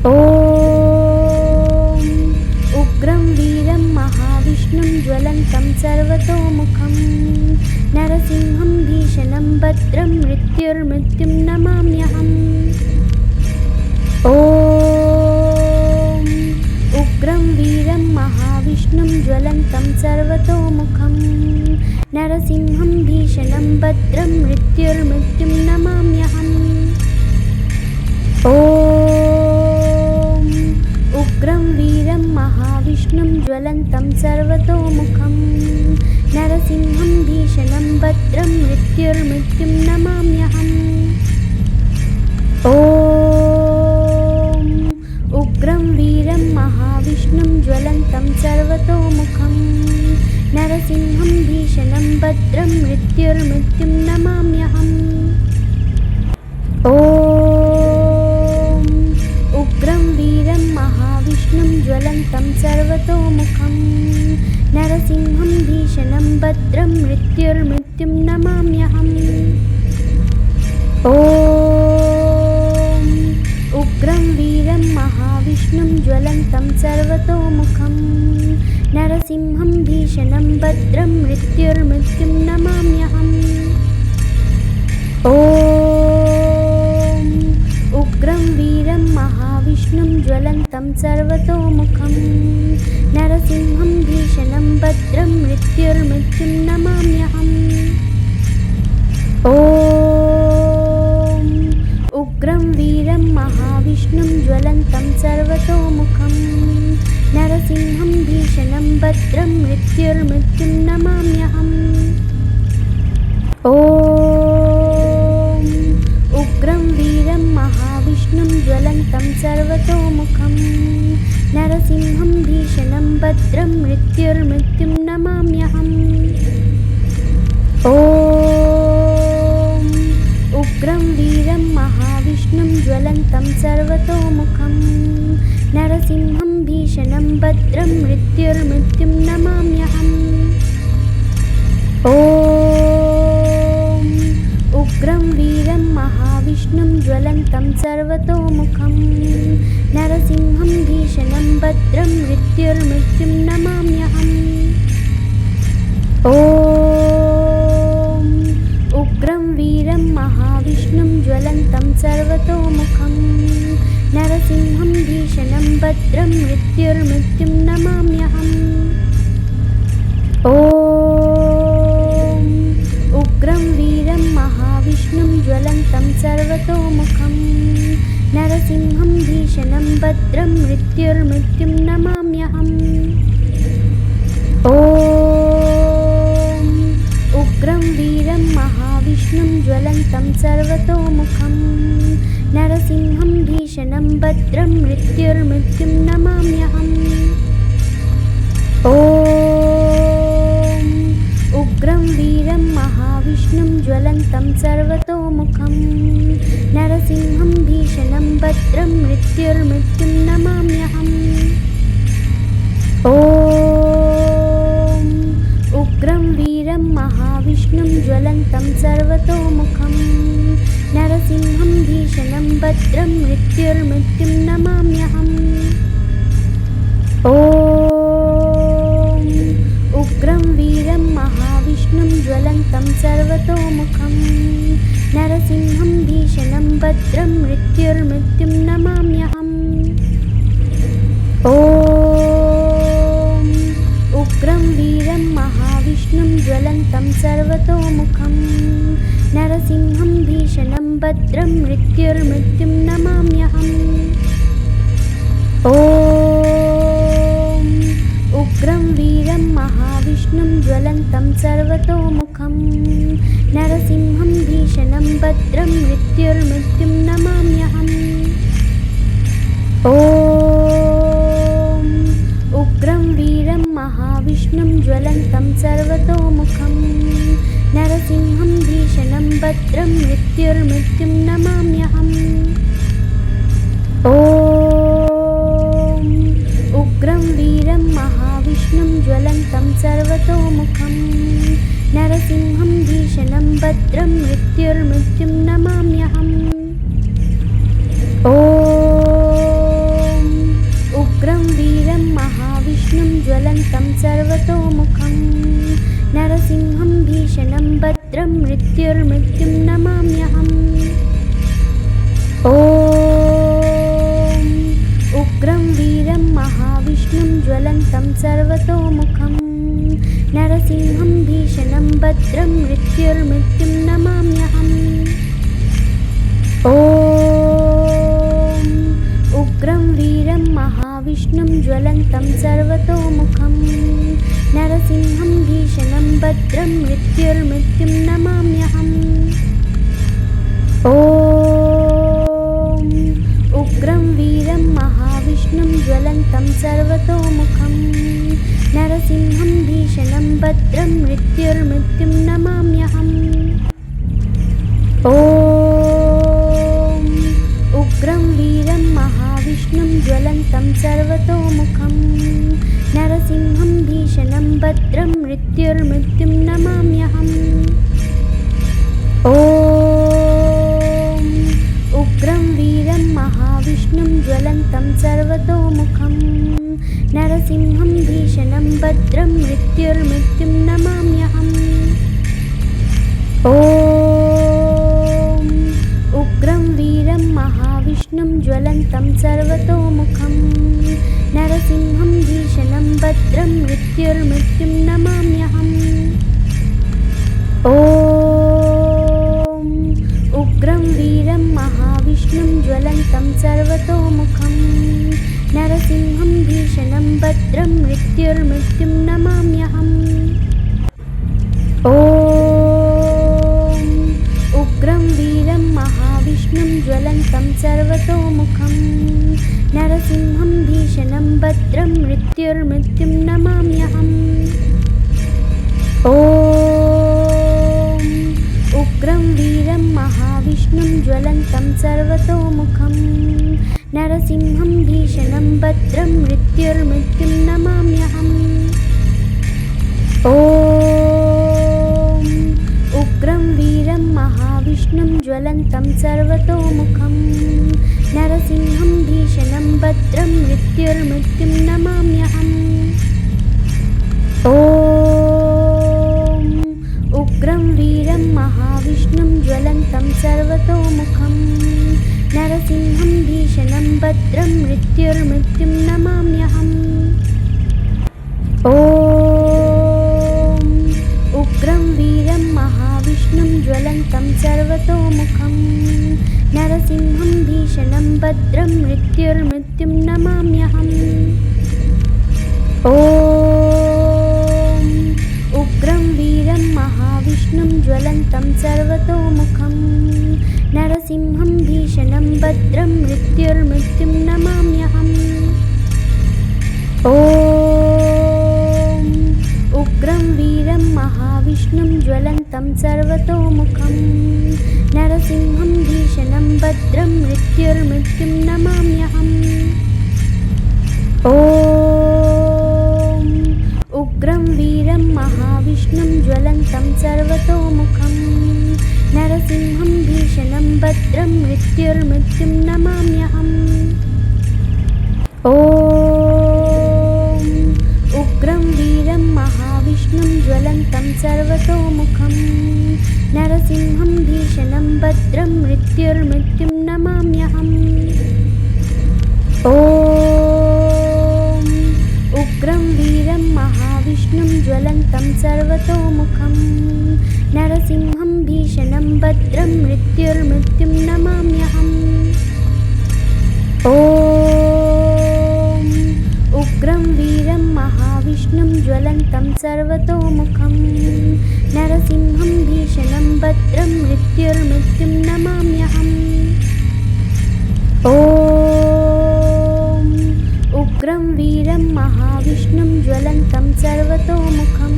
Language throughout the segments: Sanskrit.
ॐ उग्रं वीरं महाविष्णुं ज्वलन्तं सर्वतोमुखं नरसिंहं भीषणं भद्रं मृत्युर्मृत्युं नमाम्यहम्। ॐ उग्रं वीरं महाविष्णुं ज्वलन्तं सर्वतोमुखं नरसिंहं भीषणं भद्रं मृत्युर्मृत्युं नमाम्यहम्। ॐ उग्रं वीरं महाविष्णुं ज्वलन्तं सर्वतोमुखं नरसिंहं भीषणं भद्रं मृत्युर्मृत्युं नमाम्यहम्। ॐ उग्रं वीरं महाविष्णुं ज्वलन्तं सर्वतोमुखं नरसिंहं भीषणं भद्रं मृत्युर्मृत्युं नमाम्यहम्। ॐ उग्रं वीरं महाविष्णुं ज्वलन्तं सर्वतोमुखं नरसिंहं भीषणं भद्रं मृत्युर्मृत्युं नमाम्यहम्। ॐ उग्रं वीरं महाविष्णुं ज्वलन्तं सर्वतोमुखं नरसिंहं भीषणं भद्रं मृत्युर्मृत्युं नमाम्यहम्। ॐ उग्रं वीरं महाविष्णुं ज्वलन्तं सर्वतोमुखं नरसिंहं भीषणं भद्रं मृत्युर्मृत्युं नमाम्यहम्। ॐ उग्रं वीरं महाविष्णुं ज्वलन्तं सर्वतोमुखं नरसिंहं भीषणं भद्रं मृत्युर्मृत्युं नमाम्यहम्। ॐ उग्रं वीरं महाविष्णुं ज्वलन्तं सर्वतोमुखं नरसिंहं भीषणं भद्रं मृत्युर्मृत्युं नमाम्यहम्। ॐ उग्रं वीरं महाविष्णुं ज्वलन्तं सर्वतोमुखं नरसिंहं भीषणं भद्रं मृत्युर्मृत्युं नमाम्यहम्। ॐ उग्रं वीरं महाविष्णुं ज्वलन्तं सर्वतोमुखं नरसिंहं भीषणं भद्रं मृत्युर्मृत्युं नमाम्यहम्। ॐ उग्रं वीरं महाविष्णुं ज्वलन्तं सर्वतोमुखं नरसिंहं भीषणं भद्रं मृत्युर्मृत्युं नमाम्यहम्। ॐ उग्रं वीरं महाविष्णुं ज्वलन्तं सर्वतोमुखं नरसिंहं भीषणं भद्रं मृत्युर्मृत्युं नमाम्यहम्। ॐ उग्रं वीरं महाविष्णुं ज्वलन्तं सर्वतोमुखं नरसिंहं भीषणं भद्रं मृत्युर्मृत्युं नमाम्यहम्। ॐ उग्रं वीरं महाविष्णुं ज्वलन्तं सर्वतोमुखं नरसिंहं भीषणं भद्रं मृत्युर्मृत्युं नमाम्यहम्। ॐ उग्रं वीरं महाविष्णुं ज्वलन्तं सर्वतोमुखं नरसिंहं भीषणं भद्रं मृत्युर्मृत्युं नमाम्यहम्। ॐ उग्रं वीरं महाविष्णुं ज्वलन्तं सर्वतोमुखं नरसिंहं भीषणं भद्रं मृत्युर्मृत्युं नमाम्यहम्। ॐ उग्रं वीरं महाविष्णुं ज्वलन्तं सर्वतोमुखं नरसिंहं भीषणं भद्रं मृत्युर्मृत्युं नमाम्यहम्। ॐ उग्रं वीरं महाविष्णुं ज्वलन्तं सर्वतोमुखं नरसिंहं भीषणं भद्रं मृत्युर्मृत्युं नमाम्यहम्। ॐ उग्रं वीरं महाविष्णुं ज्वलन्तं सर्वतोमुखं नरसिंहं भीषणं भद्रं मृत्युर्मृत्युं नमाम्यहम्। ॐ उग्रं वीरं महाविष्णुं ज्वलन्तं सर्वतोमुखं नरसिंहं भीषणं भद्रं मृत्युर्मृत्युं नमाम्यहम्। ॐ नरसिंहं भीषणं भद्रं मृत्युर्मृत्युं नमाम्यहम्। ॐ उग्रं वीरं महाविष्णुं ज्वलन्तं सर्वतोमुखं नरसिंहं भीषणं भद्रं मृत्युर्मृत्युं नमाम्यहम्। ॐ उग्रं वीरं महाविष्णुं ज्वलन्तं सर्वतोमुखं नरसिंहं भीषणं भद्रं मृत्युर्मृत्युं नमाम्यहम्। ॐ उग्रं वीरं महाविष्णुं ज्वलन्तं सर्वतोमुखं नरसिंहं भीषणं भद्रं मृत्युर्मृत्युं नमाम्यहम्। ॐ उग्रं वीरं महाविष्णुं ज्वलन्तं सर्वतोमुखं नरसिंहं भीषणं भद्रं मृत्युर्मृत्युं नमाम्यहम्। ॐ उग्रं वीरं महाविष्णुं ज्वलन्तं सर्वतोमुखं नरसिंहं भीषणं भद्रं मृत्युर्मृत्युं नमाम्यहम्। ॐ उग्रं वीरं महाविष्णुं ज्वलन्तं सर्वतोमुखं नरसिंहं भीषणं भद्रं मृत्युर्मृत्युं नमाम्यहम्। ॐ उग्रं वीरं महाविष्णुं ज्वलन्तं सर्वतोमुखं नरसिंहं भीषणं भद्रं मृत्युर्मृत्युं नमाम्यहम्। ॐ उग्रं वीरं महाविष्णुं ज्वलन्तं सर्वतोमुखं नरसिंहं भीषणं भद्रं मृत्युर्मृत्युं नमाम्यहम्। ॐ उग्रं वीरं महाविष्णुं ज्वलन्तं सर्वतोमुखं नरसिंहं भीषणं भद्रं मृत्युर्मृत्युं नमाम्यहम्। ॐ उग्रं वीरं महाविष्णुं ज्वलन्तं सर्वतोमुखं नरसिंहं भीषणं भद्रं मृत्युर्मृत्युं नमाम्यहम्। ॐ उग्रं वीरं महाविष्णुं ज्वलन्तं सर्वतोमुखं नरसिंहं भीषणं भद्रं मृत्युर्मृत्युं नमाम्यहम्। ॐ उग्रं वीरं महाविष्णुं ज्वलन्तं सर्वतोमुखं नरसिंहं भीषणं भद्रं मृत्युर्मृत्युं नमाम्यहम्। ॐ उग्रं वीरं महाविष्णुं ज्वलन्तं सर्वतोमुखं नरसिंहं भीषणं भद्रं मृत्युर्मृत्युं नमाम्यहम्। ॐ उग्रं वीरं महाविष्णुं ज्वलन्तं सर्वतोमुखं नरसिंहं भीषणं भद्रं मृत्युर्मृत्युं नमाम्यहम्। ॐ उग्रं वीरं महाविष्णुं ज्वलन्तं सर्वतोमुखं नरसिंहं भीषणं भद्रं मृत्युर्मृत्युं नमाम्यहम्। ॐ उग्रं वीरं महाविष्णुं ज्वलन्तं सर्वतोमुखं नरसिंहं भीषणं भद्रं मृत्युर्मृत्युं नमाम्यहम्। ॐ उग्रं वीरं महाविष्णुं ज्वलन्तं सर्वतोमुखं नरसिंहं भीषणं भद्रं मृत्युर्मृत्युं नमाम्यहम्। ॐ उग्रं वीरं महाविष्णुं ज्वलन्तं सर्वतोमुखं नरसिंहं भीषणं भद्रं मृत्युर्मृत्युं नमाम्यहम्। ॐ उग्रं वीरं महाविष्णुं ज्वलन्तं सर्वतोमुखं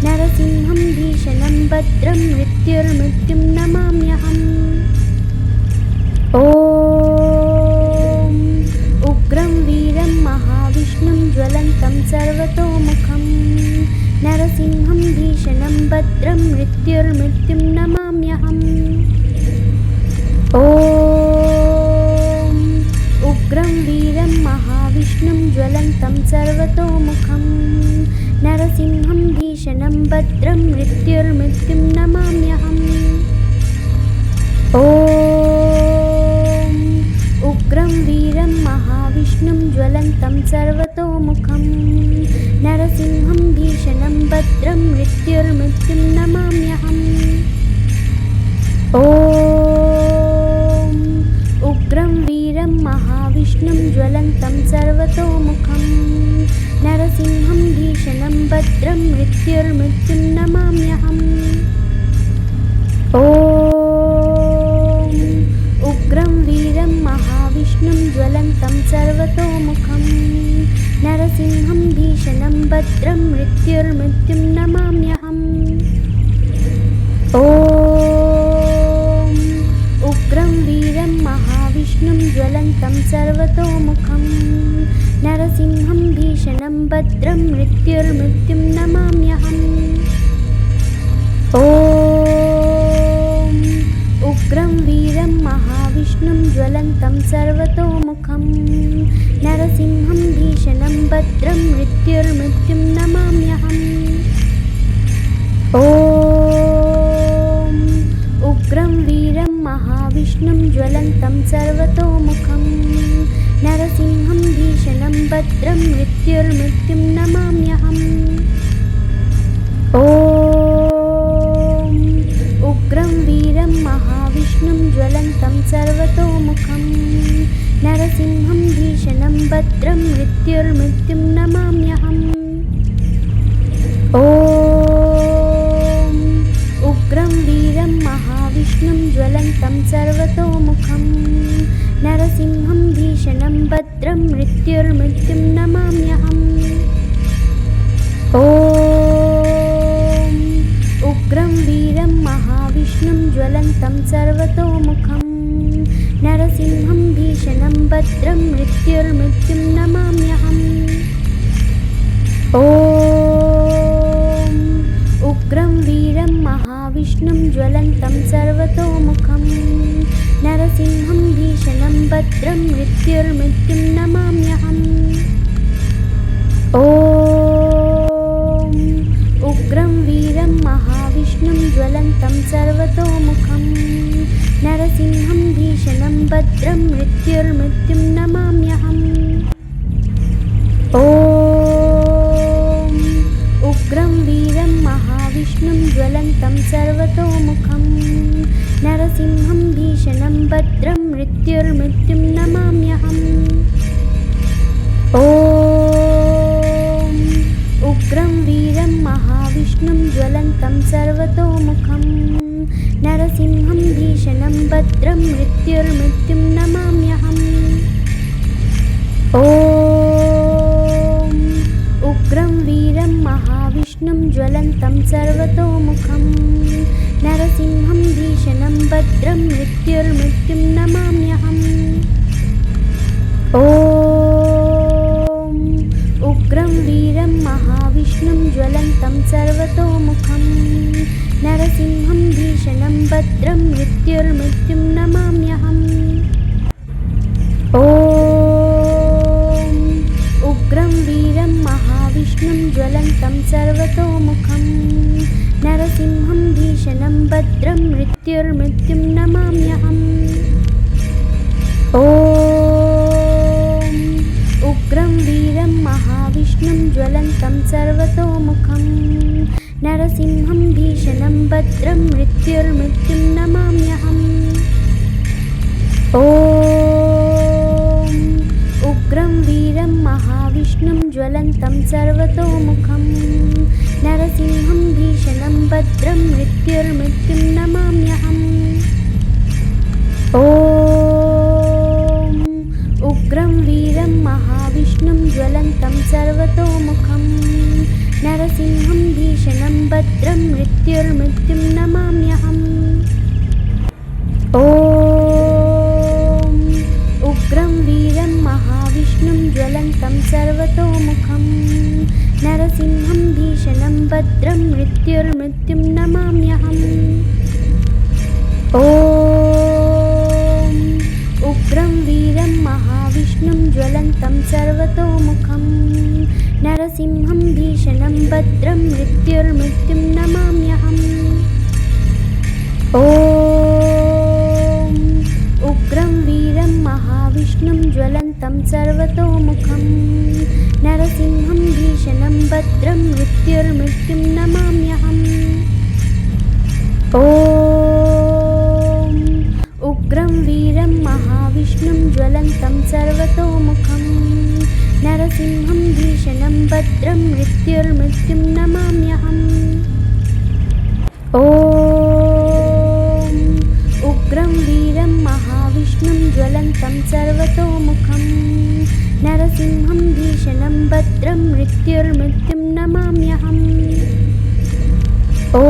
नरसिंहं भीषणं भद्रं मृत्युर्मृत्युं नमाम्यहम्। ॐ उग्रं वीरं महाविष्णुं ज्वलन्तं सर्वतोमुखं नरसिंहं भीषणं भद्रं मृत्युर्मृत्युं नमाम्यहम्। ॐ उग्रं वीरं महाविष्णुं महाविष्णुं ज्वलन्तं सर्वतोमुखं नरसिंहं भीषणं भद्रं मृत्युर्मृत्युं नमाम्यहम्। ॐ उग्रं वीरं महाविष्णुं ज्वलन्तं सर्वतोमुखं नरसिंहं भीषणं भद्रं मृत्युर्मृत्युं नमाम्यहम्। ॐ उग्रं वीरं महाविष्णुं ज्वलन्तं सर्वतोमुखं नरसिंहं भीषणं भद्रं मृत्युर्मृत्युं नमाम्यहम्। ॐ उग्रं वीरं महाविष्णुं ज्वलन्तं सर्वतोमुखं नरसिंहं भीषणं भद्रं मृत्युर्मृत्युं नमाम्यहम्। ॐ उग्रं वीरं महाविष्णुं ज्वलन्तं सर्वतोमुखं नरसिंहं भीषणं भद्रं मृत्युर्मृत्युं नमाम्यहम्। ॐ उग्रं वीरं महाविष्णुं ज्वलन्तं सर्वतोमुखं नरसिंहं भीषणं भद्रं मृत्युर्मृत्युं नमाम्यहम्। ॐ उग्रं वीरं महाविष्णुं ज्वलन्तं सर्वतोमुखं नरसिंहं भीषणं भद्रं मृत्युर्मृत्युं नमाम्यहम्। ॐ उग्रं वीरं महाविष्णुं ज्वलन्तं सर्वतोमुखं नरसिंहं भीषणं भद्रं मृत्युर्मृत्युं नमाम्यहम्। ॐ उग्रं वीरं महाविष्णुं ज्वलन्तं सर्वतोमुखं नरसिंहं भीषणं भद्रं मृत्युर्मृत्युं नमाम्यहम्। ॐ उग्रं वीरं महाविष्णुं ज्वलन्तं सर्वतोमुखं नरसिंहं भीषणं भद्रं मृत्युर्मृत्युं नमाम्यहम्। ॐ उग्रं वीरं महाविष्णुं ज्वलन्तं सर्वतोमुखं नरसिंहं भीषणं भद्रं मृत्युर्मृत्युं नमाम्यहम्। ॐ उग्रं वीरं महाविष्णुं ज्वलन्तं सर्वतोमुखं नरसिंहं भीषणं भद्रं मृत्युर्मृत्युं नमाम्यहम्। ॐ उग्रं वीरं महाविष्णुं ज्वलन्तं सर्वतोमुखं नरसिंहं भीषणं भद्रं मृत्युर्मृत्युं नमाम्यहम्। ॐ उग्रं वीरं महाविष्णुं ज्वलन्तं सर्वतोमुखं नरसिंहं भीषणं भद्रं मृत्युर्मृत्युं नमाम्यहम्। ॐ उग्रं वीरं महाविष्णुं ज्वलन्तं सर्वतोमुखं नरसिंहं भीषणं भद्रं मृत्युर्मृत्युं नमाम्यहम्। ॐ उग्रं वीरं महाविष्णुं ज्वलन्तं सर्वतोमुखं नरसिंहं भीषणं भद्रं मृत्युर्मृत्युं नमाम्यहम्। ॐ उग्रं वीरं महाविष्णुं ज्वलन्तं सर्वतोमुखं नरसिंहं भीषणं भद्रं मृत्युर्मृत्युं नमाम्यहम्। ॐ उग्रं वीरं महाविष्णुं ज्वलन्तं सर्वतोमुखं नरसिंहं भीषणं भद्रं मृत्युर्मृत्युं नमाम्यहम्। ॐ उग्रं वीरं महाविष्णुं ज्वलन्तं सर्वतोमुखं नरसिंहं भीषणं भद्रं मृत्युर्मृत्युं नमाम्यहम्। ॐ उग्रं वीरं महाविष्णुं ज्वलन्तं सर्वतोमुखं नरसिंहं भीषणं भद्रं मृत्युर्मृत्युं नमाम्यहम्। ॐ उग्रं वीरं महाविष्णुं ज्वलन्तं सर्वतोमुखं नरसिंहं भीषणं भद्रं मृत्युर्मृत्युं नमाम्यहम्। ॐ उग्रं वीरं महाविष्णुं ज्वलन्तं ज्वलन्तं सर्वतोमुखं नरसिंहं भीषणं भद्रं मृत्युर्मृत्युं नमाम्यहम्। ॐ उग्रं वीरं महाविष्णुं ज्वलन्तं सर्वतोमुखं नरसिंहं भीषणं भद्रं मृत्युर्मृत्युं नमाम्यहम्। ॐ उग्रं वीरं महाविष्णुं ज्वलन्तं सर्वतोमुखं नरसिंहं भीषणं भद्रं मृत्युर्मृत्युं नमाम्यहम्। ॐ उग्रं वीरं महाविष्णुं ज्वलन्तं सर्वतोमुखं नरसिंहं भीषणं भद्रं मृत्युर्मृत्युं नमाम्यहम्। ॐ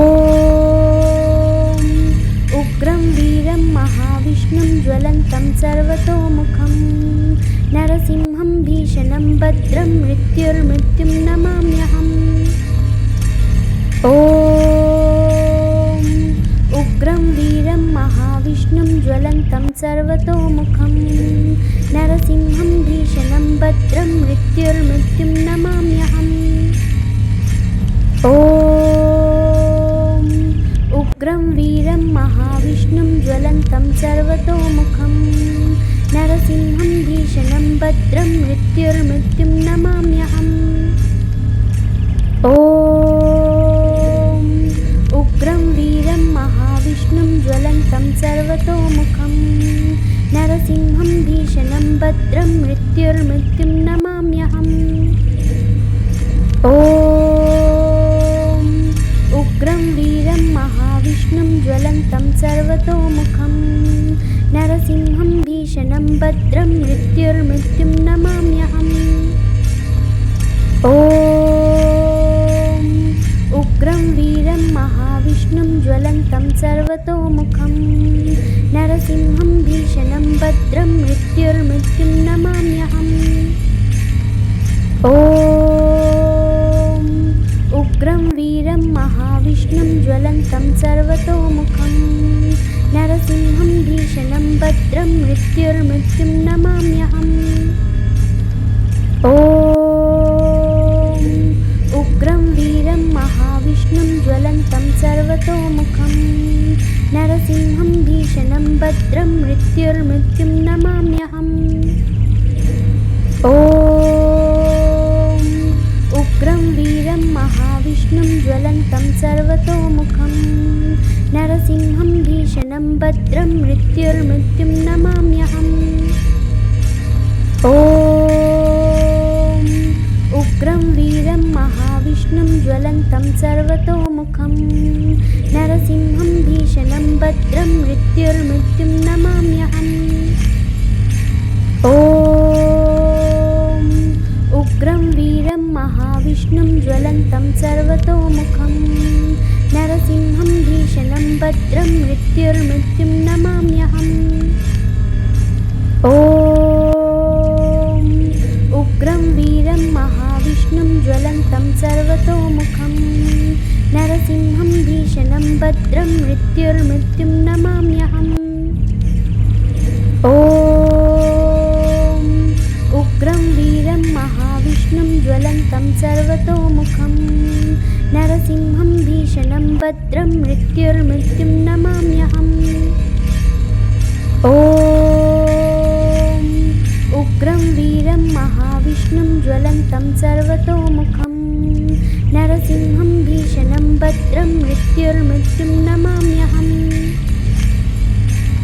उग्रं वीरं महाविष्णुं ज्वलन्तं सर्वतोमुखं नरसिंहं भीषणं भद्रं मृत्युर्मृत्युं नमाम्यहम्। ॐ उग्रं वीरं महाविष्णुं ज्वलन्तं सर्वतोमुखं नरसिंहं भीषणं भद्रं मृत्युर्मृत्युं नमाम्यहम्। ॐ उग्रं वीरं महाविष्णुं ज्वलन्तं सर्वतोमुखं नरसिंहं भीषणं भद्रं मृत्युर्मृत्युं नमाम्यहम्। ॐ उग्रं वीरं महाविष्णुं ज्वलन्तं सर्वतोमुखं नरसिंहं भीषणं भद्रं मृत्युर्मृत्युं नमाम्यहम्। ॐ उग्रं वीरं महाविष्णुं ज्वलन्तं सर्वतोमुखं नरसिंहं भीषणं भद्रं मृत्युर्मृत्युं नमाम्यहम्। ॐ उग्रं वीरं महाविष्णुं ज्वलन्तं सर्वतोमुखं नरसिंहं भीषणं भद्रं मृत्युर्मृत्युं नमाम्यहम्। ॐ उग्रं वीरं महाविष्णुं ज्वलन्तं सर्वतोमुखं नरसिंहं भीषणं भद्रं मृत्युर्मृत्युं नमाम्यहम्। ॐ उग्रं वीरं महाविष्णुं ज्वलन्तं सर्वतोमुखं नरसिंहं भीषणं भद्रं मृत्युर्मृत्युं नमाम्यहम्। ॐ उग्रं वीरं महाविष्णुं ज्वलन्तं सर्वतोमुखं नरसिंहं भीषणं भद्रं मृत्युर्मृत्युं नमाम्यहम्। ॐ उग्रं वीरं महाविष्णुं ज्वलन्तं सर्वतोमुखं नरसिंहं भीषणं भद्रं मृत्युर्मृत्युं नमाम्यहम्। ॐ उग्रं वीरं महाविष्णुं ज्वलन्तं सर्वतोमुखं नरसिंहं भीषणं भद्रं मृत्युर्मृत्युं नमाम्यहम्। ॐ उग्रं वीरं महाविष्णुं ज्वलन्तं सर्वतोमुखं नरसिंहं भीषणं भद्रं मृत्युर्मृत्युं नमाम्यहम्। ॐ उग्रं वीरं महाविष्णुं ज्वलन्तं सर्वतोमुखं नरसिंहं भीषणं भद्रं मृत्युर्मृत्युं नमाम्यहम्। ॐ उग्रं वीरं महाविष्णुं ज्वलन्तं सर्वतोमुखं नरसिंहं भीषणं भद्रं मृत्युर्मृत्युं नमाम्यहम्।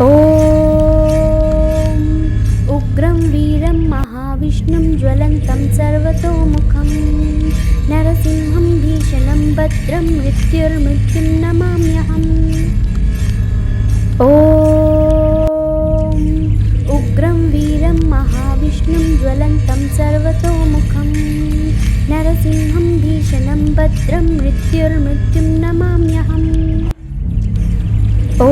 ॐ उग्रं वीरं महाविष्णुं ज्वलन्तं सर्वतोमुखं नरसिंहं भीषणं भद्रं मृत्युर्मृत्युं नमाम्यहम्। ॐ उग्रं वीरं महाविष्णुं ज्वलन्तं सर्वतोमुखं नरसिंहं भीषणं भद्रं मृत्युर्मृत्युं नमाम्यहम्। ॐ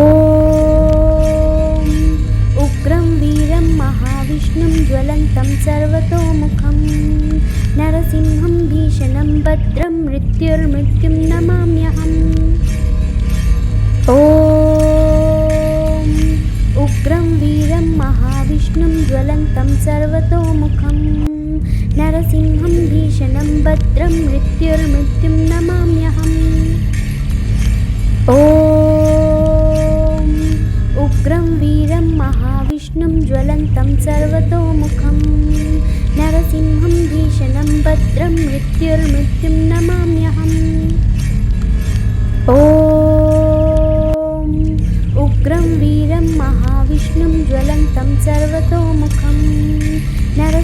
उग्रं वीरं महाविष्णुं ज्वलन्तं सर्वतोमुखं नरसिंहं भीषणं भद्रं मृत्युर्मृत्युं नमाम्यहम्। ॐ उग्रं वीरं महाविष्णुं महाविष्णुं ज्वलन्तं सर्वतोमुखं नरसिंहं भीषणं भद्रं मृत्युर्मृत्युं नमाम्यहम् ॐ उग्रं वीरं महाविष्णुं ज्वलन्तं सर्वतोमुखं नरसिंहं भीषणं भद्रं मृत्युर्मृत्युं नमाम्यहम् ॐ उग्रं वीरं महाविष्णुं ज्वलन्तं सर्वतोमुखं नरसिंहं